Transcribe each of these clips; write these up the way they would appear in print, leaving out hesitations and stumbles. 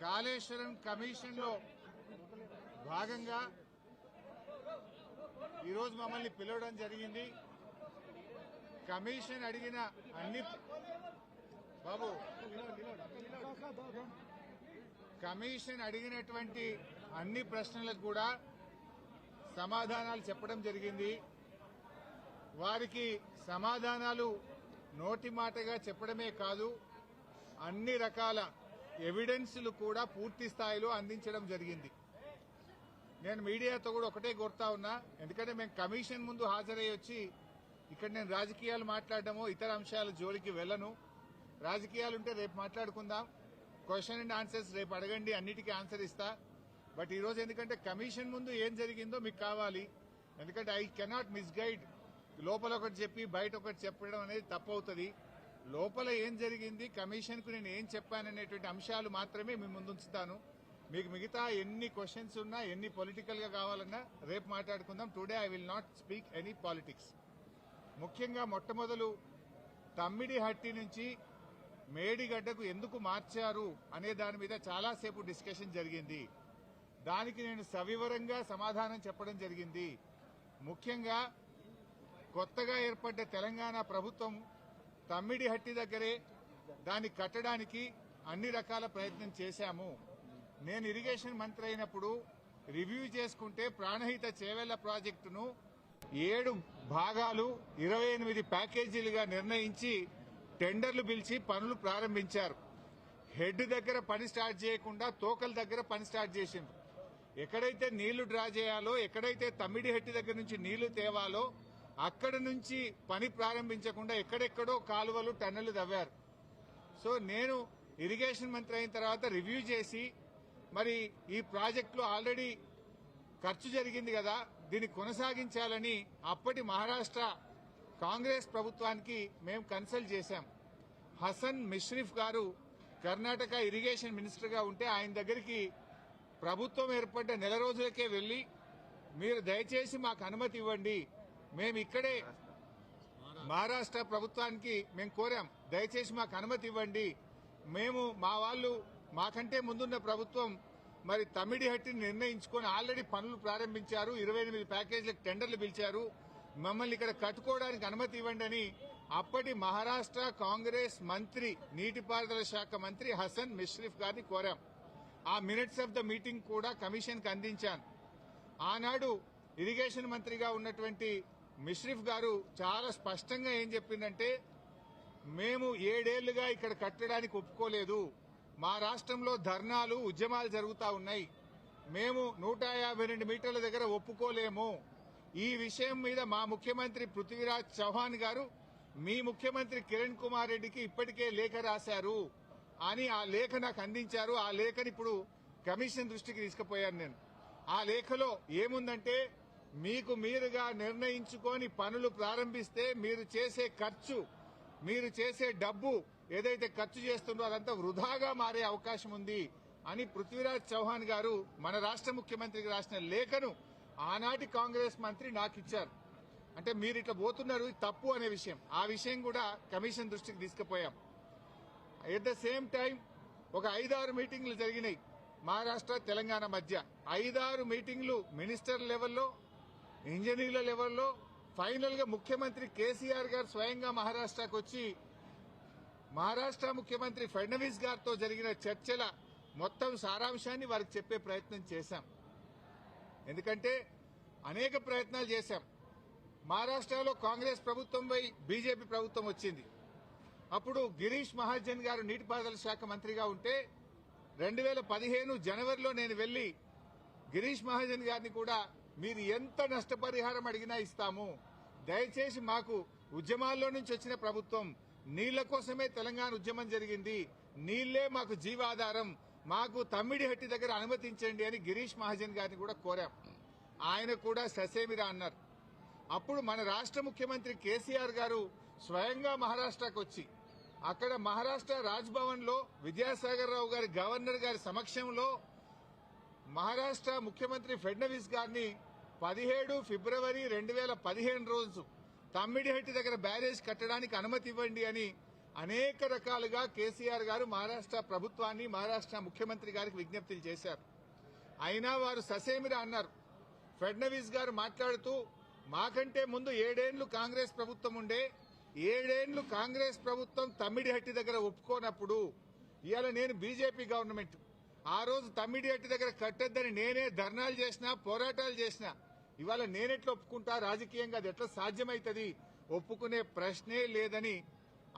Kaleshwaram commission లో భాగంగా ఈరోజు మమ్మల్ని పిలవడం జరిగింది. కమిషన్ అడిగిన అన్ని కమిషన్ అడిగినటువంటి అన్ని ప్రశ్నలకు కూడా సమాధానాలు చెప్పడం జరిగింది. వారికి సమాధానాలు నోటి మాటగా చెప్పడమే కాదు, అన్ని రకాల ఎవిడెన్స్లు కూడా పూర్తి స్థాయిలో అందించడం జరిగింది. నేను మీడియాతో కూడా ఒకటే కోరుతా ఉన్నా, ఎందుకంటే మేము కమిషన్ ముందు హాజరై వచ్చి ఇక్కడ నేను రాజకీయాలు మాట్లాడడమో ఇతర అంశాల జోలికి వెళ్లను. రాజకీయాలుంటే రేపు మాట్లాడుకుందాం, క్వశ్చన్ అండ్ ఆన్సర్స్ రేపు అడగండి, అన్నిటికీ ఆన్సర్ ఇస్తా. బట్ ఈరోజు ఎందుకంటే కమిషన్ ముందు ఏం జరిగిందో మీకు కావాలి, ఎందుకంటే ఐ కెనాట్ మిస్గైడ్. లోపల ఒకటి చెప్పి బయట ఒకటి చెప్పడం అనేది తప్పవుతుంది. లోపల ఏం జరిగింది, కమిషన్ కు నేను ఏం చెప్పాననేటువంటి అంశాలు మాత్రమే మీ ముందుంచుతాను. మీకు మిగతా ఎన్ని క్వశ్చన్స్ ఉన్నా, ఎన్ని పొలిటికల్ గా కావాలన్నా రేపు మాట్లాడుకుందాం. Today I will not speak any politics. ముఖ్యంగా మొట్టమొదలు తమ్మిడిహట్టి నుంచి మేడిగడ్డకు ఎందుకు మార్చారు అనే దాని మీద చాలాసేపు డిస్కషన్ జరిగింది. దానికి నేను సవివరంగా సమాధానం చెప్పడం జరిగింది. ముఖ్యంగా కొత్తగా ఏర్పడ్డ తెలంగాణ ప్రభుత్వం తమ్మిడిహట్టి దగ్గరే దాన్ని కట్టడానికి అన్ని రకాల ప్రయత్నం చేశాము. నేను ఇరిగేషన్ మంత్రి అయినప్పుడు రివ్యూ చేసుకుంటే ప్రాణహిత చేవెళ్ల ప్రాజెక్టును 7 భాగాలు 28 ప్యాకేజీలుగా నిర్ణయించి టెండర్లు పిలిచి పనులు ప్రారంభించారు. హెడ్ దగ్గర పని స్టార్ట్ చేయకుండా తోకల దగ్గర పని స్టార్ట్ చేసిండ్రు. ఎక్కడైతే నీళ్లు డ్రా చేయాలో, ఎక్కడైతే తమ్మిడిహట్టి దగ్గర నుంచి నీళ్లు తేవాలో అక్కడి నుంచి పని ప్రారంభించకుండా ఎక్కడెక్కడో కాలువలు టన్నెలు తవ్వారు. సో నేను ఇరిగేషన్ మంత్రి అయిన తర్వాత రివ్యూ చేసి, మరి ఈ ప్రాజెక్టులో ఆల్రెడీ ఖర్చు జరిగింది కదా, దీన్ని కొనసాగించాలని అప్పటి మహారాష్ట్ర కాంగ్రెస్ ప్రభుత్వానికి మేము కన్సల్ట్ చేశాం. హసన్ మిష్రిఫ్ గారు కర్ణాటక ఇరిగేషన్ మినిస్టర్ గా ఉంటే ఆయన దగ్గరికి ప్రభుత్వం ఏర్పడ్డ నెల రోజులకే వెళ్లి, మీరు దయచేసి మాకు అనుమతి ఇవ్వండి, మేము ఇక్కడే మహారాష్ట్ర ప్రభుత్వానికి మేము కోరాం, దయచేసి మాకు అనుమతి ఇవ్వండి, మేము మా వాళ్ళు మాకంటే ముందున్న ప్రభుత్వం మరి తమ్మిడిహట్టిని నిర్ణయించుకొని ఆల్రెడీ పనులు ప్రారంభించారు, 28 ప్యాకేజీలకు టెండర్లు పిలిచారు, మమ్మల్ని ఇక్కడ కట్టుకోవడానికి అనుమతి ఇవ్వండి అని అప్పటి మహారాష్ట్ర కాంగ్రెస్ మంత్రి, నీటిపారుదల శాఖ మంత్రి హసన్ మిష్రిఫ్ గారిని కోరాం. ఆ మినిట్స్ ఆఫ్ ద మీటింగ్ కూడా కమిషన్ కు అందించాను. ఆనాడు ఇరిగేషన్ మంత్రిగా ఉన్నటువంటి మిష్రిఫ్ గారు చాలా స్పష్టంగా ఏం చెప్పిందంటే, మేము 7 ఏళ్లుగా ఇక్కడ కట్టడానికి ఒప్పుకోలేదు, మా రాష్ట్రంలో ధర్నాలు ఉద్యమాలు జరుగుతా ఉన్నాయి, మేము 152 మీటర్ల దగ్గర ఒప్పుకోలేము, ఈ విషయం మీద మా ముఖ్యమంత్రి పృథ్వీరాజ్ చౌహాన్ గారు మీ ముఖ్యమంత్రి కిరణ్ కుమార్ రెడ్డికి ఇప్పటికే లేఖ రాశారు అని ఆ లేఖ నాకు అందించారు. ఆ లేఖని ఇప్పుడు కమిషన్ దృష్టికి తీసుకుపోయాను నేను. ఆ లేఖలో ఏముందంటే, మీకు మీరుగా నిర్ణయించుకొని పనులు ప్రారంభిస్తే మీరు చేసే ఖర్చు, మీరు చేసే డబ్బు ఏదైతే ఖర్చు చేస్తుందో అదంతా వృధాగా మారే అవకాశం ఉంది అని పృథ్వీరాజ్ చౌహాన్ గారు మన రాష్ట్ర ముఖ్యమంత్రికి రాసిన లేఖను ఆనాటి కాంగ్రెస్ మంత్రి నాకు ఇచ్చారు. అంటే మీరు ఇట్లా పోతున్నారు, తప్పు అనే విషయం, ఆ విషయం కూడా కమిషన్ దృష్టికి తీసుకుపోయాం. ఎట్ ద సేమ్ టైం ఒక 5-6 మీటింగ్లు జరిగినాయి మహారాష్ట్ర తెలంగాణ మధ్య. 5-6 మీటింగ్లు మినిస్టర్ లెవెల్లో, ఇంజనీర్ల లెవెల్లో, ఫైనల్ గా ముఖ్యమంత్రి కేసీఆర్ గారు స్వయంగా మహారాష్ట్రకు వచ్చి మహారాష్ట్ర ముఖ్యమంత్రి ఫడ్నవీస్ గారితో జరిగిన చర్చల మొత్తం సారాంశాన్ని వారికి చెప్పే ప్రయత్నం చేశాం. ఎందుకంటే అనేక ప్రయత్నాలు చేశాం. మహారాష్ట్రలో కాంగ్రెస్ ప్రభుత్వంపై బీజేపీ ప్రభుత్వం వచ్చింది. అప్పుడు గిరీష్ మహాజన్ గారు నీటిపారుదల శాఖ మంత్రిగా ఉంటే 2015 జనవరిలో నేను వెళ్లి గిరీష్ మహాజన్ గారిని కూడా, మీరు ఎంత నష్టపరిహారం అడిగినా ఇస్తాము, దయచేసి మాకు ఉద్యమాల్లో నుంచి వచ్చిన ప్రభుత్వం, నీళ్ల కోసమే తెలంగాణ ఉద్యమం జరిగింది, నీళ్లే మాకు జీవాధారం, మాకు తమ్మిడిహట్టి దగ్గర అనుమతించండి అని గిరీష్ మహాజన్ గారిని కూడా కోరాం. ఆయన కూడా ససేమిరా అన్నారు. అప్పుడు మన రాష్ట్ర ముఖ్యమంత్రి కేసీఆర్ గారు స్వయంగా మహారాష్ట్రకు వచ్చి అక్కడ మహారాష్ట్ర రాజ్భవన్ లో విద్యాసాగర్ రావు గారి గవర్నర్ గారి సమక్షంలో మహారాష్ట్ర ముఖ్యమంత్రి ఫడ్నవీస్ గారిని 17 ఫిబ్రవరి 2015 రోజు తమ్మిడిహట్టి దగ్గర బ్యారేజ్ కట్టడానికి అనుమతి ఇవ్వండి అని అనేక రకాలుగా కేసీఆర్ గారు మహారాష్ట్ర ప్రభుత్వాన్ని మహారాష్ట్ర ముఖ్యమంత్రి గారికి విజ్ఞప్తులు చేశారు. అయినా వారు ససేమిరా అన్నారు. ఫడ్నవీస్ గారు మాట్లాడుతూ మాకంటే ముందు 7 ఏళ్లు కాంగ్రెస్ ప్రభుత్వం ఉండే, 7 ఏళ్లు కాంగ్రెస్ ప్రభుత్వం తమ్మిడిహట్టి దగ్గర ఒప్పుకోనప్పుడు ఇవాళ నేను బీజేపీ గవర్నమెంట్ ఆ రోజు తమ్మిడిహట్టి దగ్గర కట్టొద్దని నేనే ధర్నాలు చేసినా పోరాటాలు చేసినా ఇవాళ నేనెట్లా ఒప్పుకుంటా, రాజకీయంగా అది ఎట్లా సాధ్యమవుతుంది, ఒప్పుకునే ప్రశ్నే లేదని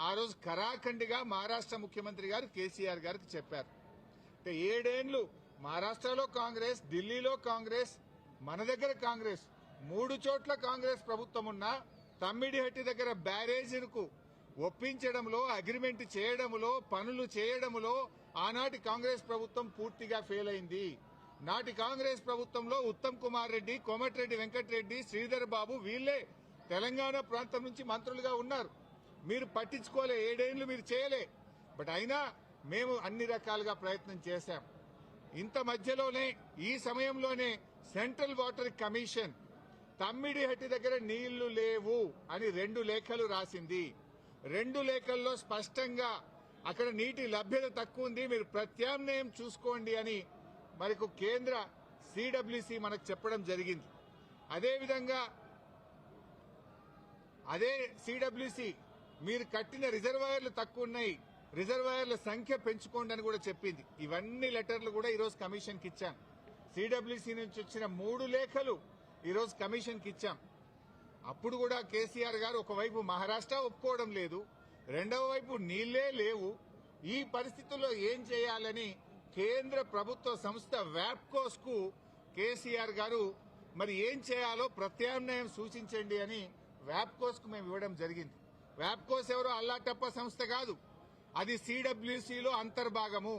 ఆ రోజు కరాఖండిగా మహారాష్ట్ర ముఖ్యమంత్రి గారు కేసీఆర్ గారికి చెప్పారు. 7 ఏళ్లు మహారాష్ట్రలో కాంగ్రెస్, ఢిల్లీలో కాంగ్రెస్, మన దగ్గర కాంగ్రెస్, 3 చోట్ల కాంగ్రెస్ ప్రభుత్వం ఉన్నా తమ్మిడిహట్టి దగ్గర బ్యారేజీలకు ఒప్పించడంలో, అగ్రిమెంట్ చేయడంలో, పనులు చేయడంలో ఆనాటి కాంగ్రెస్ ప్రభుత్వం పూర్తిగా ఫెయిల్ అయింది. నాటి కాంగ్రెస్ ప్రభుత్వంలో ఉత్తమ్ కుమార్ రెడ్డి, కోమటిరెడ్డి వెంకటరెడ్డి, శ్రీధర్ బాబు వీళ్లే తెలంగాణ ప్రాంతం నుంచి మంత్రులుగా ఉన్నారు. మీరు పట్టించుకోలే, 7 ఏళ్లు మీరు చేయలే. బట్ అయినా మేము అన్ని రకాలుగా ప్రయత్నం చేశాం. ఇంత మధ్యలోనే ఈ సమయంలోనే సెంట్రల్ వాటర్ కమిషన్ తమ్మిడిహట్టి దగ్గర నీళ్లు లేవు అని 2 లేఖలు రాసింది. 2 లేఖల్లో స్పష్టంగా అక్కడ నీటి లభ్యత తక్కువ ఉంది, మీరు ప్రత్యామ్నాయం చూసుకోండి అని మనకు కేంద్ర సిడబ్ల్యూసి మనకు చెప్పడం జరిగింది. అదేవిధంగా అదే సిడబ్ల్యూసి మీరు కట్టిన రిజర్వాయర్లు తక్కువ ఉన్నాయి, రిజర్వాయర్ల సంఖ్య పెంచుకోండి అని కూడా చెప్పింది. ఇవన్నీ లెటర్లు కూడా ఈరోజు కమిషన్కి ఇచ్చాం. సిడబ్ల్యూసి నుంచి వచ్చిన 3 లేఖలు ఈరోజు కమిషన్కి ఇచ్చాం. అప్పుడు కూడా కేసీఆర్ గారు ఒకవైపు మహారాష్ట్ర ఒప్పుకోవడం లేదు, రెండవ వైపు నీళ్లే లేవు. ఈ పరిస్థితుల్లో ఏం చేయాలని కేంద్ర ప్రభుత్వ సంస్థ వ్యాప్కోస్ కు కేసీఆర్ గారు మరి ఏం చేయాలో ప్రత్యామ్నాయం సూచించండి అని వ్యాప్కోస్ కు మేము ఇవ్వడం జరిగింది. వ్యాప్కోస్ ఎవరో అల్లాటప్ప సంస్థ కాదు, అది సిడబ్ల్యూసిలో అంతర్భాగము,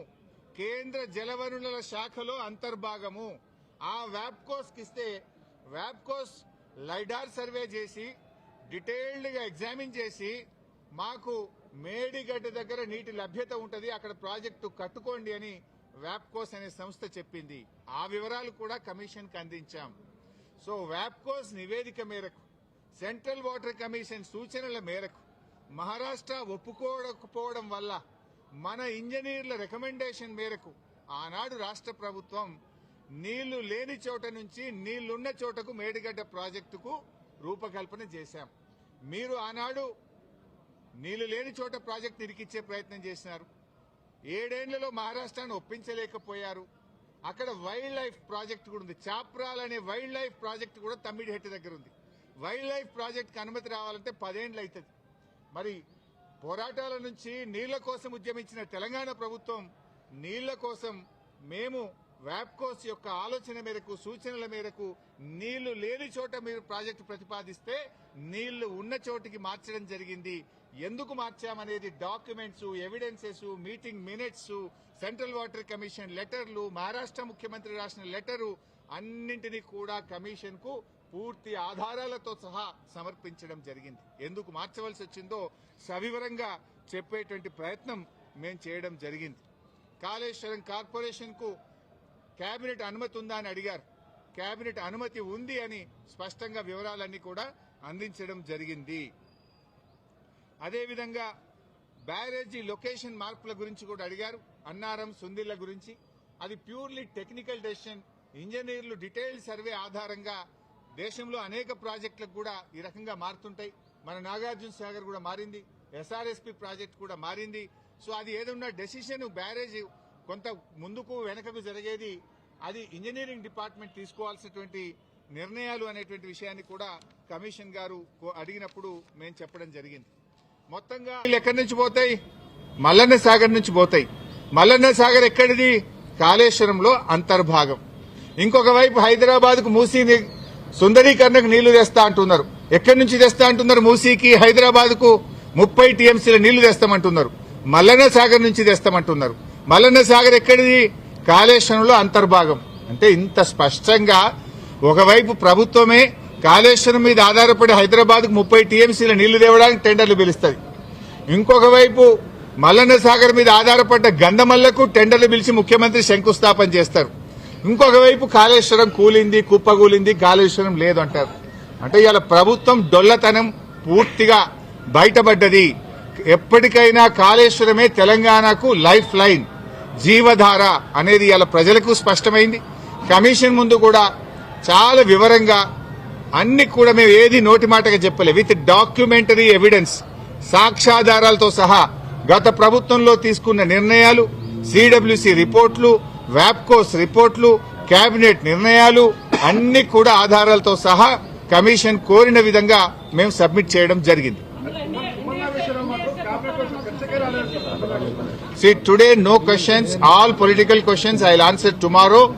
కేంద్ర జలవనరుల శాఖలో అంతర్భాగము. ఆ వ్యాప్కోస్ కి ఇస్తే వ్యాప్కోస్ లైడార్ సర్వే చేసి డీటెయిల్డ్ గా ఎగ్జామిన్ చేసి మాకు మేడిగడ్డ దగ్గర నీటి లభ్యత ఉంటుంది, అక్కడ ప్రాజెక్టు కట్టుకోండి అని వ్యాప్కోస్ అనే సంస్థ చెప్పింది. ఆ వివరాలు కూడా కమిషన్ కి అందించాం. సో వ్యాప్కోస్ నివేదిక మేరకు, సెంట్రల్ వాటర్ కమిషన్ సూచనల మేరకు మహారాష్ట్ర ఒప్పుకోకపోవడం వల్ల మన ఇంజనీర్ల రికమెండేషన్ మేరకు ఆనాడు రాష్ట్ర ప్రభుత్వం నీళ్లు లేని చోట నుంచి నీళ్లున్న చోటకు మేడిగడ్డ ప్రాజెక్టుకు రూపకల్పన చేశాం. మీరు ఆనాడు నీళ్లు లేని చోట ప్రాజెక్టు ఇరికిచ్చే ప్రయత్నం చేసినారు. 7 ఏళ్లలో మహారాష్ట్రాన్ని ఒప్పించలేకపోయారు. అక్కడ వైల్డ్ లైఫ్ ప్రాజెక్టు కూడా ఉంది, చాప్రాల్ అనే వైల్డ్ లైఫ్ ప్రాజెక్టు కూడా తమ్మిడిహట్టి దగ్గర ఉంది. వైల్డ్ లైఫ్ ప్రాజెక్టుకి అనుమతి రావాలంటే 10 ఏళ్లు అవుతుంది. మరి పోరాటాల నుంచి నీళ్ల కోసం ఉద్యమించిన తెలంగాణ ప్రభుత్వం నీళ్ల కోసం మేము వ్యాప్కోస్ యొక్క ఆలోచన మేరకు, సూచనల మేరకు నీళ్లు లేని చోట మీరు ప్రాజెక్టు ప్రతిపాదిస్తే నీళ్లు ఉన్న చోటికి మార్చడం జరిగింది. ఎందుకు మార్చామనేది documents, evidences, meeting minutes, central water commission లెటర్లు, మహారాష్ట్ర ముఖ్యమంత్రి రాసిన లెటరు అన్నింటినీ కూడా కమిషన్ కు పూర్తి ఆధారాలతో సహా సమర్పించడం జరిగింది. ఎందుకు మార్చవలసి వచ్చిందో సవివరంగా చెప్పేటువంటి ప్రయత్నం మేము చేయడం జరిగింది. కాళేశ్వరం కార్పొరేషన్ కు కేబినెట్ అనుమతి ఉందా అని అడిగారు. కేబినెట్ అనుమతి ఉంది అని స్పష్టంగా వివరాలన్నీ కూడా అందించడం జరిగింది. అదేవిధంగా బ్యారేజీ లొకేషన్ మార్పుల గురించి కూడా అడిగారు. అన్నారం, సుందిళ్ల గురించి అది ప్యూర్లీ టెక్నికల్ డెసిషన్. ఇంజనీర్లు డీటెయిల్ సర్వే ఆధారంగా దేశంలో అనేక ప్రాజెక్టులకు కూడా ఈ రకంగా మారుతుంటాయి. మన నాగార్జున సాగర్ కూడా మారింది, ఎస్ఆర్ఎస్పీ ప్రాజెక్ట్ కూడా మారింది. సో అది ఏదన్నా డెసిషన్ బ్యారేజ్ కొంత ముందుకు వెనకకు జరిగేది అది ఇంజనీరింగ్ డిపార్ట్మెంట్ తీసుకోవాల్సినటువంటి నిర్ణయాలు అనేటువంటి విషయాన్ని కూడా కమిషన్ గారు అడిగినప్పుడు మేము చెప్పడం జరిగింది. మొత్తంగా ఎక్కడి నుంచి పోతాయి? మల్లన్న సాగర్ నుంచి పోతాయి. మల్లన్న సాగర్ ఎక్కడిది? కాళేశ్వరంలో అంతర్భాగం. ఇంకొక వైపు హైదరాబాద్ కు మూసీ సుందరీకరణకు నీళ్లు తెస్తా అంటున్నారు. ఎక్కడి నుంచి తెస్తా అంటున్నారు? మూసీకి హైదరాబాద్ కు 30 టీఎంసీల నీళ్లు తెస్తామంటున్నారు. మల్లన్న సాగర్ నుంచి తెస్తామంటున్నారు. మల్లన్న సాగర్ ఎక్కడిది? కాళేశ్వరంలో అంతర్భాగం. అంటే ఇంత స్పష్టంగా ఒకవైపు ప్రభుత్వమే కాళేశ్వరం మీద ఆధారపడి హైదరాబాద్ కు 30 టీఎంసీల నీళ్లు తేవడానికి టెండర్లు పిలుస్తుంది. ఇంకొక వైపు మల్లన్న సాగర్ మీద ఆధారపడ్డ గంధమల్లకు టెండర్లు పిలిచి ముఖ్యమంత్రి శంకుస్థాపన చేస్తారు. ఇంకొక వైపు కాళేశ్వరం కూలింది, కుప్పగూలింది, కాళేశ్వరం లేదు అంటారు. అంటే ఇవాళ ప్రభుత్వం డొల్లతనం పూర్తిగా బయటపడ్డది. ఎప్పటికైనా కాళేశ్వరమే తెలంగాణకు లైఫ్ లైన్, జీవధార అనేది ఇలా ప్రజలకు స్పష్టమైంది. కమిషన్ ముందు కూడా చాలా వివరంగా అన్ని కూడా మేము ఏది నోటి మాటగా చెప్పలే, విత్ డాక్యుమెంటరీ ఎవిడెన్స్, సాక్ష్యాధారాలతో సహా గత ప్రభుత్వంలో తీసుకున్న నిర్ణయాలు, సిడబ్ల్యూసి రిపోర్ట్లు, వ్యాప్కోస్ రిపోర్ట్లు, కేబినెట్ నిర్ణయాలు అన్ని కూడా ఆధారాలతో సహా కమిషన్ కోరిన విధంగా మేము సబ్మిట్ చేయడం జరిగింది. See, today no questions, all political questions I'll answer tomorrow.